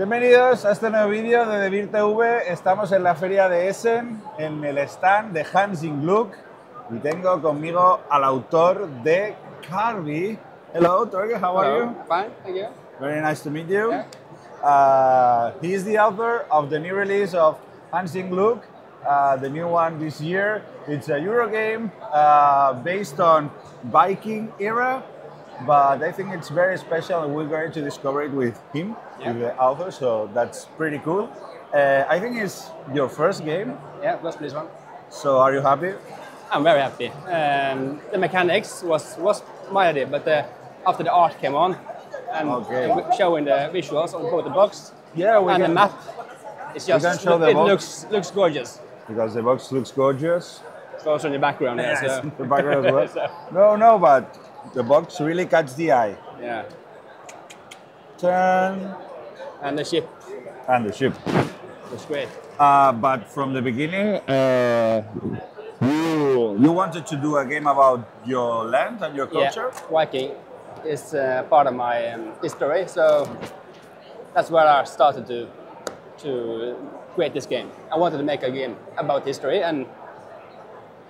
Bienvenidos a este nuevo vídeo de Devir TV. Estamos en la feria de Essen, en el stand de Tjong, y tengo conmigo al autor de Karvi. Hello, Torgeir, how are you? Fine, thank you. Very nice to meet you. Yeah. He is the author of the new release of Tjong, the new one this year. It's a Euro game based on Viking era, but I think it's very special and we're going to discover it with him, with the author, so that's pretty cool. I think it's your first game. Yeah, first this one. So are you happy? I'm very happy. The mechanics was my idea, but after the art came on and showing the visuals on both the box and the map, it's just it looks gorgeous. Because the box looks gorgeous. It's also in the background. Yes, So. the background as well. No, but the box really catches the eye. Yeah. Turn. And the ship. And the ship. Looks great. But from the beginning, you wanted to do a game about your land and your culture? Yeah, Viking is part of my history, so that's where I started to create this game. I wanted to make a game about history, and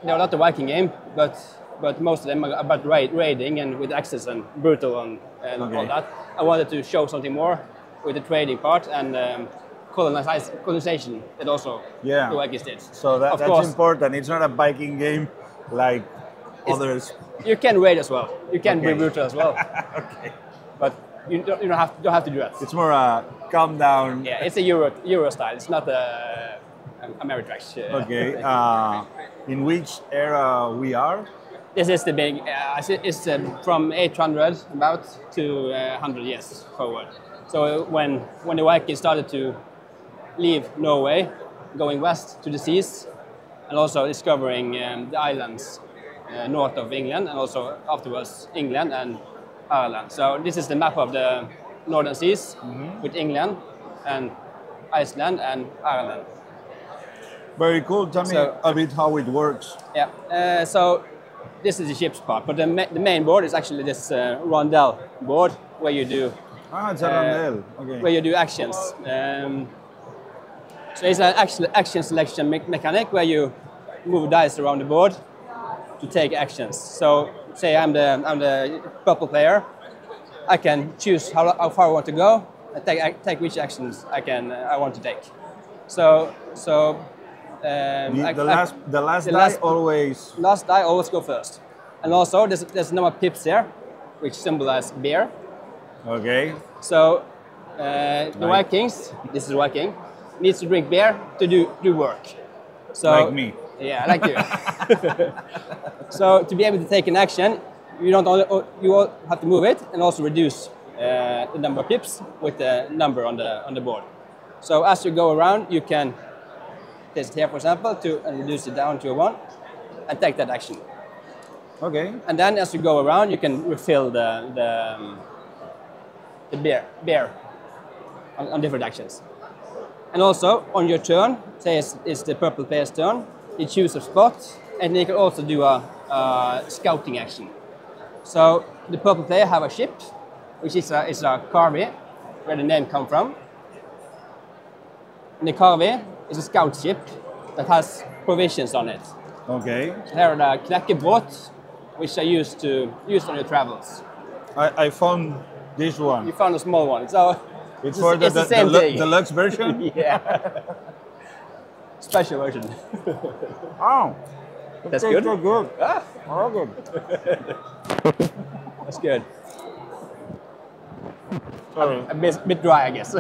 there are a lot of Viking games, but most of them are about raiding and with axes and brutal and all that. I wanted to show something more with the trading part and colonization that also the Vikings did. So that's important. It's not a Viking game like others. You can raid as well. You can be brutal as well. Okay. But you don't have to do that. It's more a calm down. Yeah, it's a Euro style. It's not a Ameritrash. Okay. In which era we are? This is the big. It's from 800 about to 100 years forward. So when the Vikings started to leave Norway, going west to the seas, and also discovering the islands north of England, and also afterwards England and Ireland. So this is the map of the northern seas with England and Iceland and Ireland. Very cool. Tell me a bit how it works. Yeah. So this is the ship's part, but the main board is actually this rondel board where you do. It's a rondel. Okay. Where you do actions. So it's an action selection mechanic where you move dice around the board to take actions. So say I'm the purple player, I can choose how far I want to go and take which actions I want to take. So the last die always go first. And also there's a number of pips here, which symbolize beer. Okay. So the Vikings, this is Viking, needs to drink beer to do work. So, like me. Yeah, like you. So to be able to take an action, you all have to move it and also reduce the number of pips with the number on the board. So as you go around, you can test here, for example, and reduce it down to a 1 and take that action. Okay. And then as you go around, you can refill the beer on different actions. And also on your turn, say it's the purple player's turn, you choose a spot, and you can also do a scouting action. So the purple player have a ship, which is a Karvi, where the name come from. And the Karvi is a scout ship that has provisions on it. Okay. Here are the knekkebrot, which are used on your travels. I found this one. You found a small one, so it's for the deluxe version. Yeah. Special version. Oh, that's good. So good. Ah. Oh, good. That's good. Sorry. A bit dry, I guess.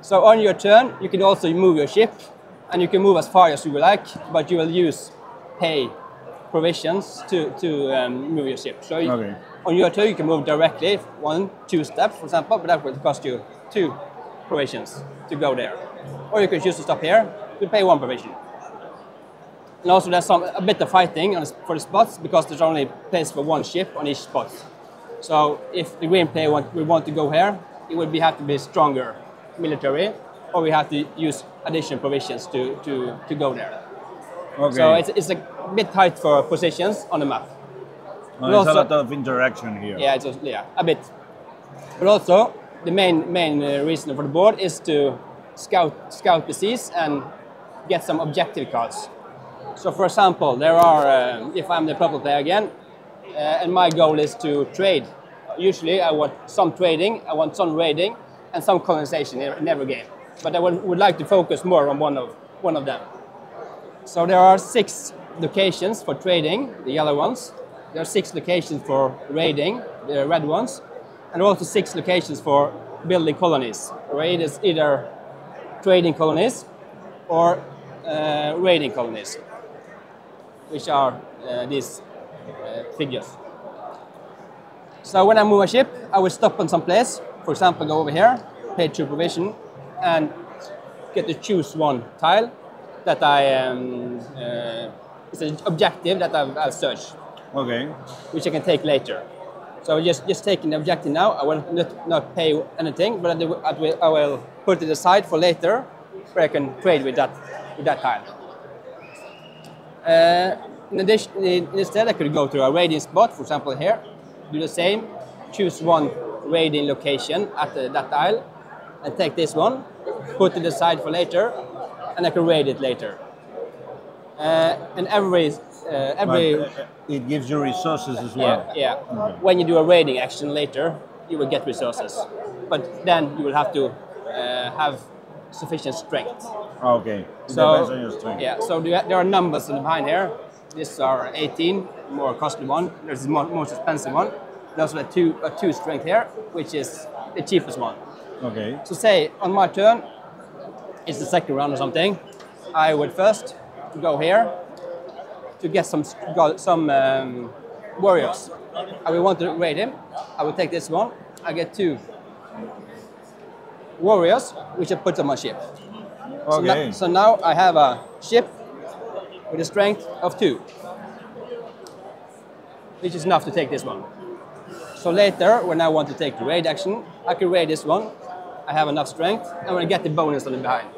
So on your turn, you can also move your ship, and you can move as far as you like, but you will use pay provisions to move your ship. So on your turn, you can move directly 1-2 steps, for example, but that will cost you 2 provisions to go there. Or you can choose to stop here to pay 1 provision. And also there's a bit of fighting for the spots because there's only place for 1 ship on each spot. So if the green player will want to go here, it would have to be stronger military, or we have to use additional provisions to go there. Okay. So it's a bit tight for positions on the map. There's a lot of interaction here. Yeah, a bit. But also, the main reason for the board is to scout the seas and get some objective cards. So for example, there are, if I'm the purple player again, and my goal is to trade. Usually I want some trading, I want some raiding, and some colonization in every game. But I would like to focus more on one of them. So there are 6 locations for trading, the yellow ones. There are 6 locations for raiding, the red ones. And also 6 locations for building colonies. Raid is either trading colonies or raiding colonies, which are these figures. So when I move a ship, I will stop on some place. For example, go over here, pay 2 provision, and get to choose one tile that it's an objective that I'll search. Okay. Which I can take later. So just taking the objective now, I will not pay anything, but I will put it aside for later, where I can trade with that tile. In addition, instead, I could go to a raiding spot, for example here, do the same, choose one raiding location at that tile, and take this one, put it aside for later, and I can raid it later. And it gives you resources as well. Yeah. Okay. When you do a raiding action later, you will get resources, but then you will have to have sufficient strength. Okay. So depends on your strength. Yeah. So there are numbers behind here. These are 18, more costly one. There's the most expensive one. There's a 2 strength here, which is the cheapest one. Okay. So say on my turn, it's the second round or something. I would first go here to get some warriors. I will want to raid him. I will take this one. I get 2 warriors, which I put on my ship. Okay. So now I have a ship with a strength of 2, which is enough to take this one. So later, when I want to take the raid action, I can raid this one. I have enough strength, and I get the bonus on the behind.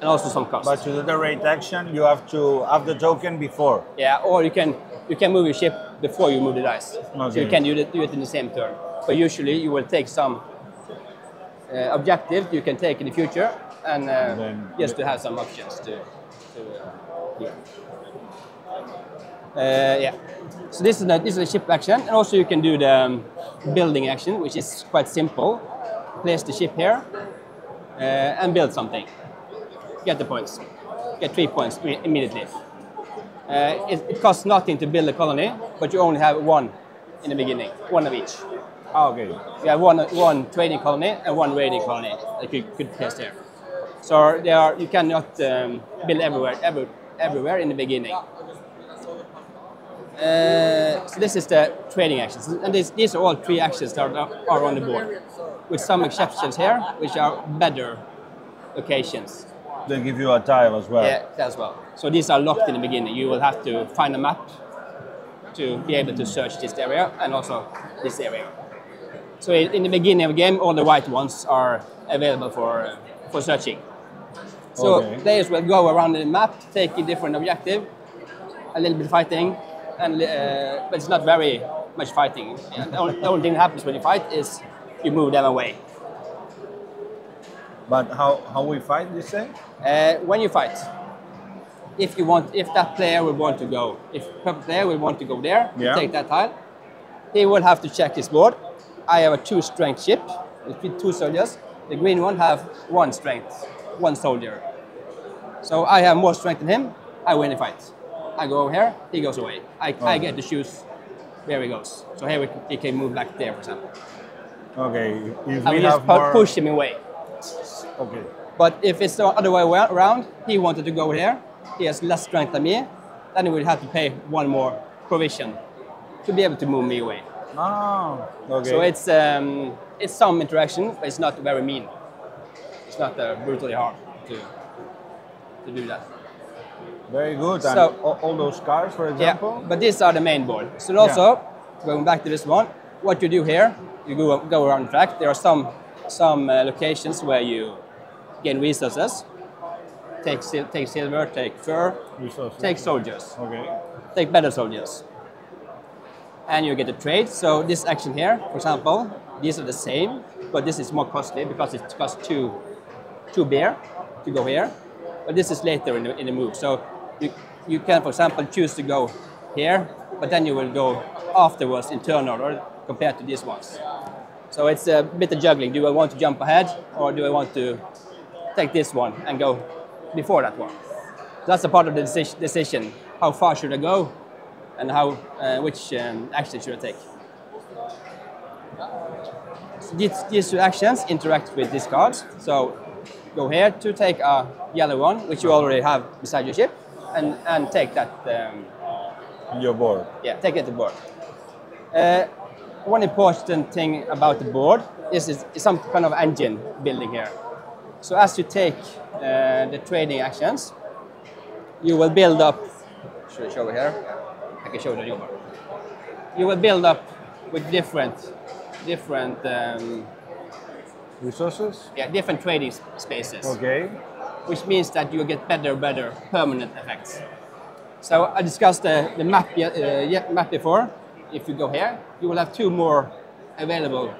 And also some cost. But to do the raid action, you have to have the token before. Yeah, or you can move your ship before you move the dice. Okay. So you can do it in the same turn. But usually you will take some objective you can take in the future, and just to have some options to yeah. So this is the ship action, and also you can do the building action, which is quite simple. Place the ship here and build something. Get the points. Get 3 points immediately. It costs nothing to build a colony, but you only have 1 in the beginning, 1 of each. Okay. You have one trading colony and 1 raiding colony that you could place there. So you cannot build everywhere in the beginning. So this is the trading actions, and these are all 3 actions that are on the board, with some exceptions here, which are better locations. They give you a tile as well. Yeah, as well. So these are locked in the beginning. You will have to find a map to be able to search this area and also this area. So in the beginning of the game, all the white ones are available for searching. So players will go around the map, take a different objective, a little bit fighting, and but it's not very much fighting. Yeah, the only thing that happens when you fight is you move them away. But how we fight, you say? When you fight, if that player will want to go, if purple player will want to go there, to take that tile, he will have to check his board. I have a 2 strength ship with 2 soldiers. The green one have 1 strength, 1 soldier. So I have more strength than him. I win the fight. I go over here, he goes away. I get to choose where he goes. So here he can move back there, for example. Okay. If I we will just have more... push him away. Okay. But if it's the other way around, he wanted to go here, he has less strength than me, then he will have to pay 1 more provision to be able to move me away. Oh, okay. So it's some interaction, but it's not very mean. It's not brutally hard to do that. Very good. So, and all those cards, for example? Yeah, but these are the main board. So also, going back to this one, what you do here, you go around the track. There are some locations where you gain resources. Take silver, take fur, resources. Take soldiers. Okay. Take better soldiers. And you get a trade. So this action here, for example, These are the same, but this is more costly because it costs two beer to go here. But this is later in the move. So you can, for example, choose to go here, but then you will go afterwards in turn order compared to these ones. So it's a bit of juggling. Do I want to jump ahead, or do I want to take this one and go before that one? That's a part of the decision. How far should I go, and which action should I take? So these two actions interact with these cards. So go here to take a yellow one, which you already have beside your ship, and take that. Your board. Yeah, take it to board. One important thing about the board is some kind of engine building here. So as you take the trading actions, you will build up. Should I show it here? I can show the new board. You will build up with different resources. Yeah, different trading spaces. Okay. Which means that you get better permanent effects. So I discussed the map before. If you go here, you will have 2 more available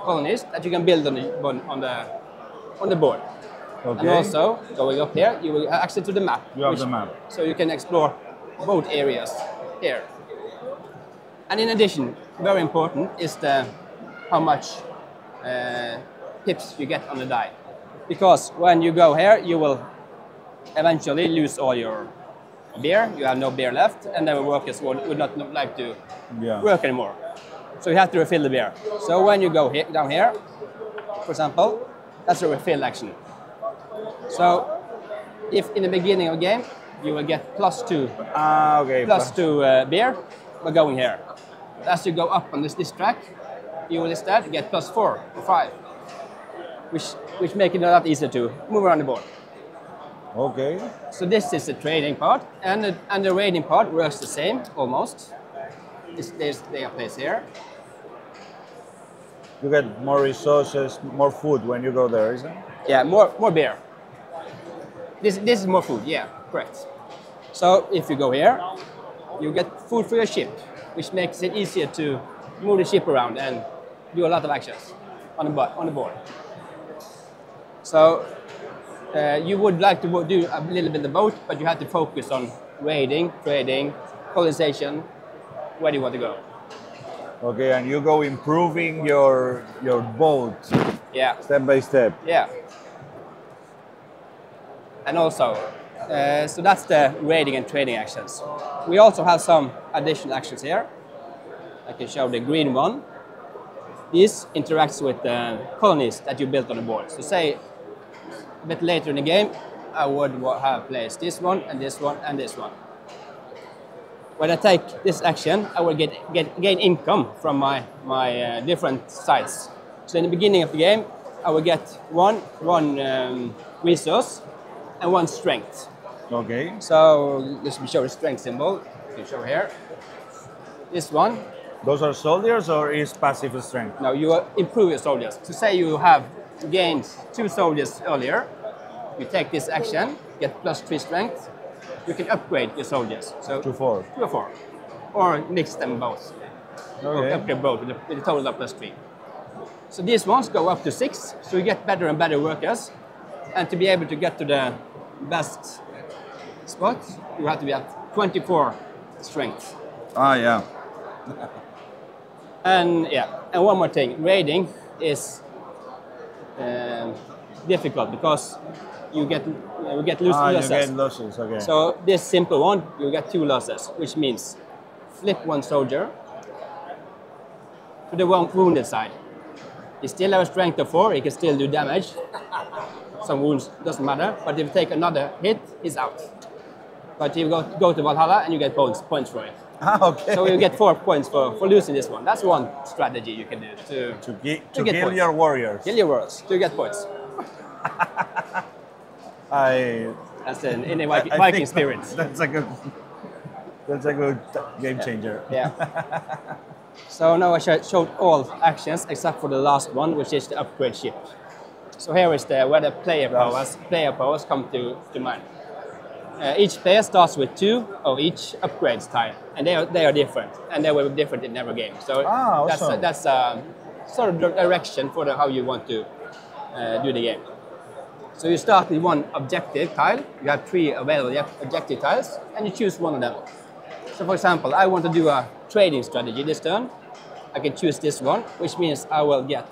colonies that you can build on the board. Okay. And also, going up here, you will have access to the map. You have the map. So you can explore both areas here. And in addition, very important is how much pips you get on the die. Because when you go here, you will eventually lose all your beer. You have no beer left, and the workers would not like to work anymore. So you have to refill the beer. So when you go down here, for example, that's a refill action. So if in the beginning of the game, you will get +2 beer by going here. As you go up on this track, you will instead get +4 or 5, which make it a lot easier to move around the board. Okay. So this is the trading part, and the raiding part works the same almost. They are placed here. You get more resources, more food when you go there, isn't it? Yeah, more beer. This is more food. Yeah, correct. So if you go here, you get food for your ship, which makes it easier to move the ship around and do a lot of actions on the board. So you would like to do a little bit of both, but you have to focus on raiding, trading, colonization. Where do you want to go? Okay, and you go improving your boat. Yeah. Step by step. Yeah. And also, so that's the raiding and trading actions. We also have some additional actions here. I can show the green one. This interacts with the colonies that you built on the board. So say a bit later in the game, I would have placed this one and this one and this one. When I take this action, I will gain income from my different sites. So in the beginning of the game, I will get one resource and 1 strength. Okay. So let me show the strength symbol. You can show here. This one. Those are soldiers, or is passive strength? No, you improve your soldiers. So say you have gained 2 soldiers earlier, you take this action, get +3 strength, you can upgrade your soldiers. So 2 4. 2 or 4. Or mix them both. Okay. Or upgrade both with a total of +3. So these ones go up to 6, so you get better and better workers. And to be able to get to the best spot, you have to be at 24 strength. Ah, yeah. And one more thing, raiding is difficult because you get losses. You get losses, okay. So this simple one, you get 2 losses, which means flip 1 soldier to the wounded side. He still has a strength of 4, he can still do damage. Some wounds, doesn't matter, but if you take another hit, he's out. But you go to Valhalla and you get points for it. Ah, okay. So you get 4 points for losing this one. That's one strategy you can do to get kill points. Your warriors. Kill your warriors to get points. That's in a Viking spirit. That's a good game changer. Yeah. So now I showed all actions except for the last one, which is the upgrade ship. So here is where the player powers come to mind. Each player starts with 2 of each upgrade style, and they are different, and they will be different in every game. So awesome. that's sort of direction for how you want to do the game. So you start with one objective tile. You have 3 available objective tiles, and you choose one of them. So for example, I want to do a trading strategy this turn. I can choose this one, which means I will get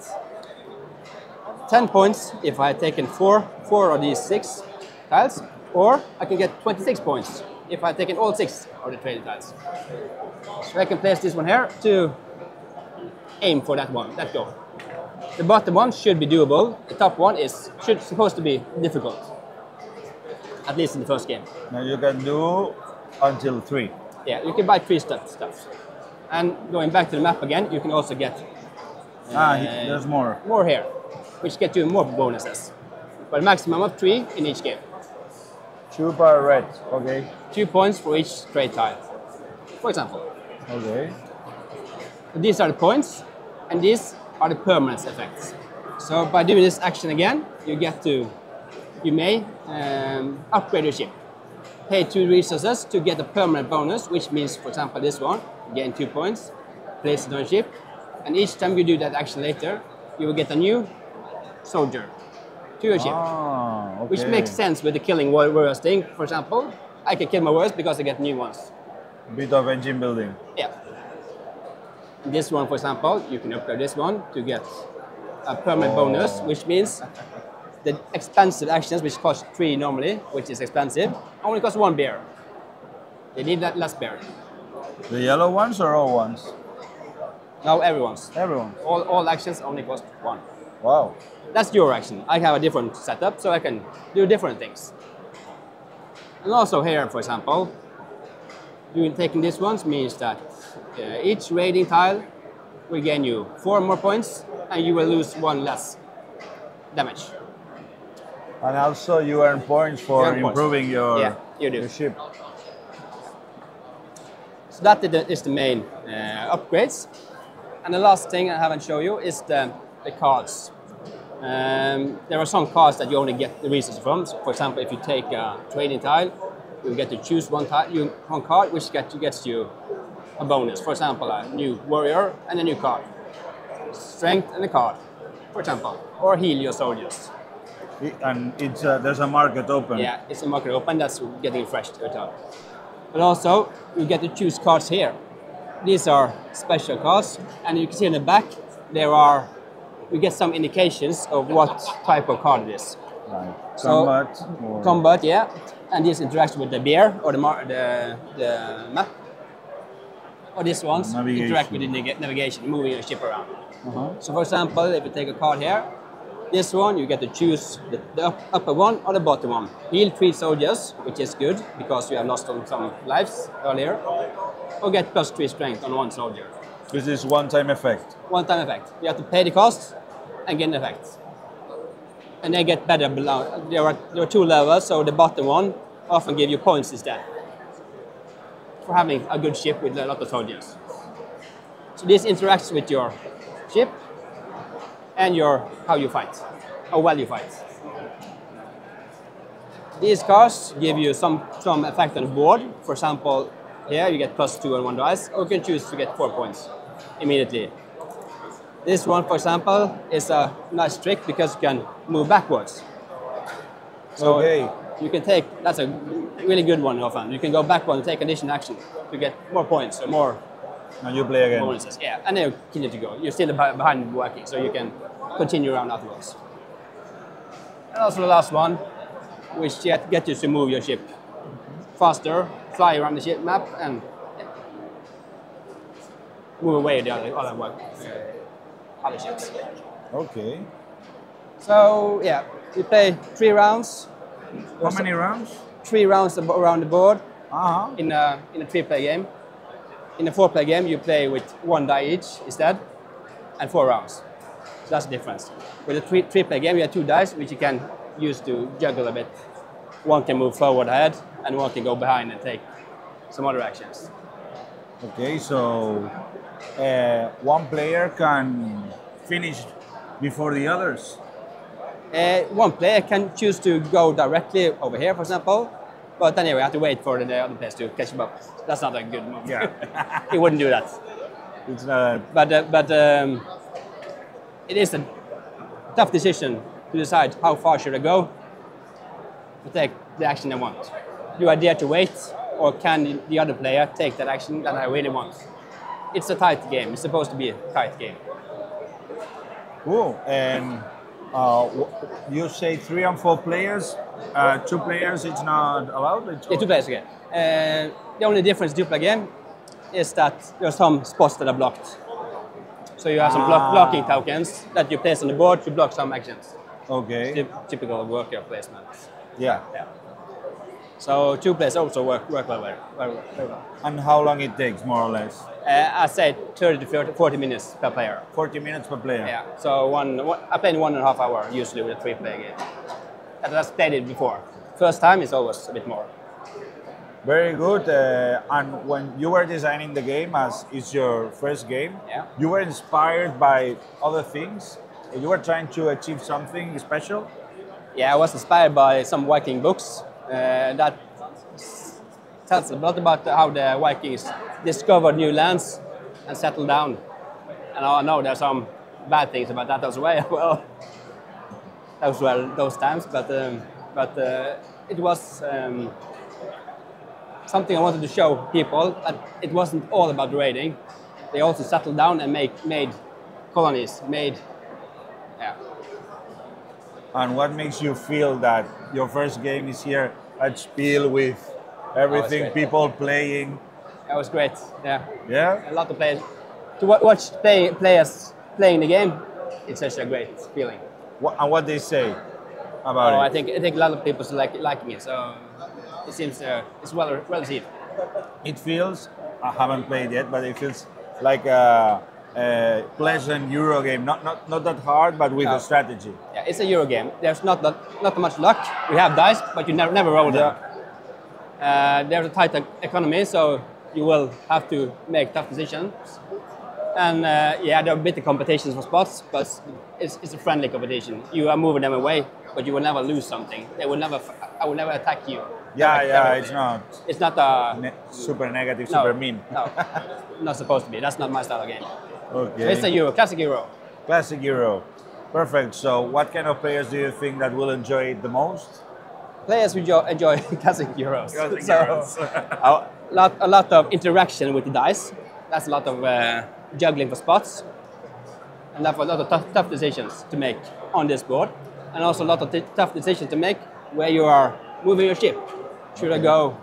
10 points if I had taken 4 of these 6 tiles, or I can get 26 points if I had taken all 6 of the trading tiles. So I can place this one here to aim for that goal. The bottom one should be doable. The top one supposed to be difficult, at least in the first game. Now you can do until 3. Yeah, you can buy 3 stuff. And going back to the map again, you can also get there's more. More here, which get you more bonuses. But a maximum of 3 in each game. 2 per red, okay. 2 points for each trade tile, for example. Okay. These are the points, and these are the permanence effects. So by doing this action again, you may upgrade your ship. Pay 2 resources to get a permanent bonus, which means, for example, this one, gain 2 points, place it on your ship, and each time you do that action later, you will get a new soldier to your ship. Okay. Which makes sense with the killing warriors thing. For example, I can kill my warriors because I get new ones. Bit of engine building. Yeah. This one, for example, you can upgrade this one to get a permanent bonus, which means the expensive actions, which cost 3 normally, which is expensive, only cost 1 bear. They need that less bear. The yellow ones or all ones? No, everyone's. Everyone. All actions only cost 1. Wow. That's your action. I have a different setup, so I can do different things. And also here, for example, taking this one means that each raiding tile will gain you 4 more points, and you will lose 1 less damage. And also you earn points for improving your ship. So that is the main upgrades. And the last thing I haven't shown you is the cards. There are some cards that you only get the resources from. So for example, if you take a trading tile, you get to choose one card, which gets you a bonus. For example, a new warrior and a new card. Strength and a card, for example. Or heal your soldiers. And there's a market open. Yeah, it's a market open that's getting refreshed every time. But also, you get to choose cards here. These are special cards, and you can see in the back, you get some indications of what type of card it is. Right. So, combat, yeah. And this interacts with the bear or the map. Or these ones interact with the navigation, moving your ship around. So for example, if you take a card here, this one you get to choose the upper one or the bottom one. Heal 3 soldiers, which is good because you have lost some lives earlier. Or get plus 3 strength on 1 soldier. This is one-time effect. One-time effect. You have to pay the cost and get an effect. And they get better below. There are 2 levels, so the bottom one often give you points instead for having a good ship with a lot of soldiers. So this interacts with your ship and how you fight, how well you fight. These cards give you some effect on the board. For example, here you get plus 2 on 1 dice, or you can choose to get 4 points immediately. This one, for example, is a nice trick because you can move backwards. So you can that's a really good one often. You can go backward and take additional action to get more points or more. And you play again. Bonuses. Yeah, and then you continue to go. You're still behind working, so you can continue around afterwards. And also the last one, which gets you to move your ship faster, fly around the ship map, and move away the other ships. Okay. So yeah, we play 3 rounds. How many rounds? 3 rounds around the board in a 3-player game. In a 4-player game, you play with 1 die each instead, and 4 rounds. So that's the difference. With a 3-player game, you have 2 dice, which you can use to juggle a bit. One can move forward ahead, and one can go behind and take some other actions. Okay, so one player can finish before the others? One player can choose to go directly over here, for example. But anyway, you have to wait for the other players to catch him up. That's not a good move. Yeah. He wouldn't do that. It's not. But it is a tough decision to decide how far should I go to take the action I want. Do I dare to wait, or can the other player take that action that I really want? It's a tight game. It's supposed to be a tight game. Cool. And you say 3 and 4 players, 2 players. It's not allowed. Yeah, 2 players again. The only difference dupla game is that there are some spots that are blocked. So you have some blocking tokens that you place on the board to block some actions. Okay. Typical worker placement. Yeah. So 2 players also work very well. And how long it takes, more or less? I say 30 to 40 minutes per player. 40 minutes per player? Yeah. So I play in 1.5 hours usually with a 3-player game. I've played it before. First time is always a bit more. Very good. And when you were designing the game, as is your first game, you were inspired by other things? You were trying to achieve something special? Yeah, I was inspired by some Viking books that tells a lot about how the Vikings discovered new lands and settled down. And I know there's some bad things about that as well. Those were those times, but it was something I wanted to show people that it wasn't all about raiding. They also settled down and made colonies, And what makes you feel that your first game is here at Spiel with everything, people playing? That was great, yeah. Yeah? A lot of players. To watch players playing the game, it's such a great feeling. And what they say about it? I think a lot of people liking it, so it seems it's well received. It feels, I haven't played yet, but it feels like a pleasant Euro game. Not that hard, but with a strategy. Yeah, it's a Euro game. There's not much luck. We have dice, but you never roll them. There's a tight economy, so you will have to make tough decisions. And there are bitter competitions for spots, but it's a friendly competition. You are moving them away, but you will never lose something. I will never attack you. It's not. It's not a super negative, super mean. No, not supposed to be. That's not my style of game. Okay. So it's a Euro, classic Euro. Classic Euro. Perfect. So, what kind of players do you think that will enjoy it the most? Players enjoy classic Euros. Euros. A lot of interaction with the dice. That's a lot of juggling for spots, and therefore a lot of tough decisions to make on this board, and also a lot of tough decisions to make where you are moving your ship. Should I go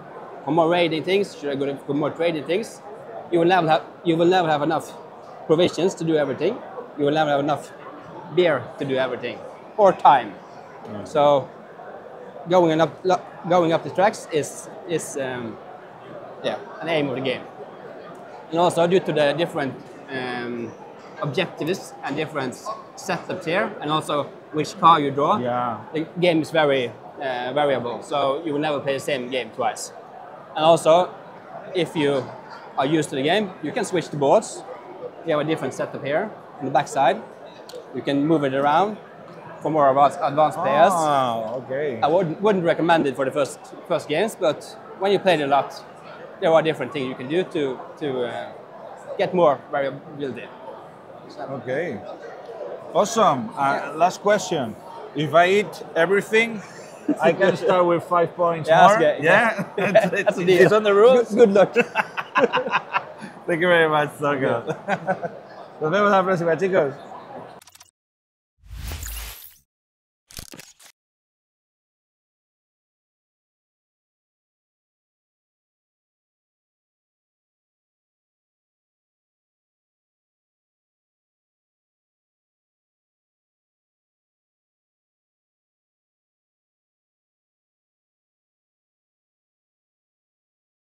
for more raiding things? Should I go for more trading things? You will never have enough provisions to do everything. You will never have enough beer to do everything, or time. So going up the tracks is an aim of the game. And also due to the different objectives and different setups here, and also which car you draw, the game is very variable. So you will never play the same game twice. And also, if you are used to the game, you can switch the boards. You have a different setup here on the back side. You can move it around for more advanced players. Okay. I wouldn't recommend it for the first games, but when you play it a lot, there are different things you can do to get more variability. Okay. Awesome. Last question. If I eat everything, I can start with 5 points more? That's a deal. It's on the rules? Good luck. Thank you very much, Torgeir. Nos vemos la próxima, chicos.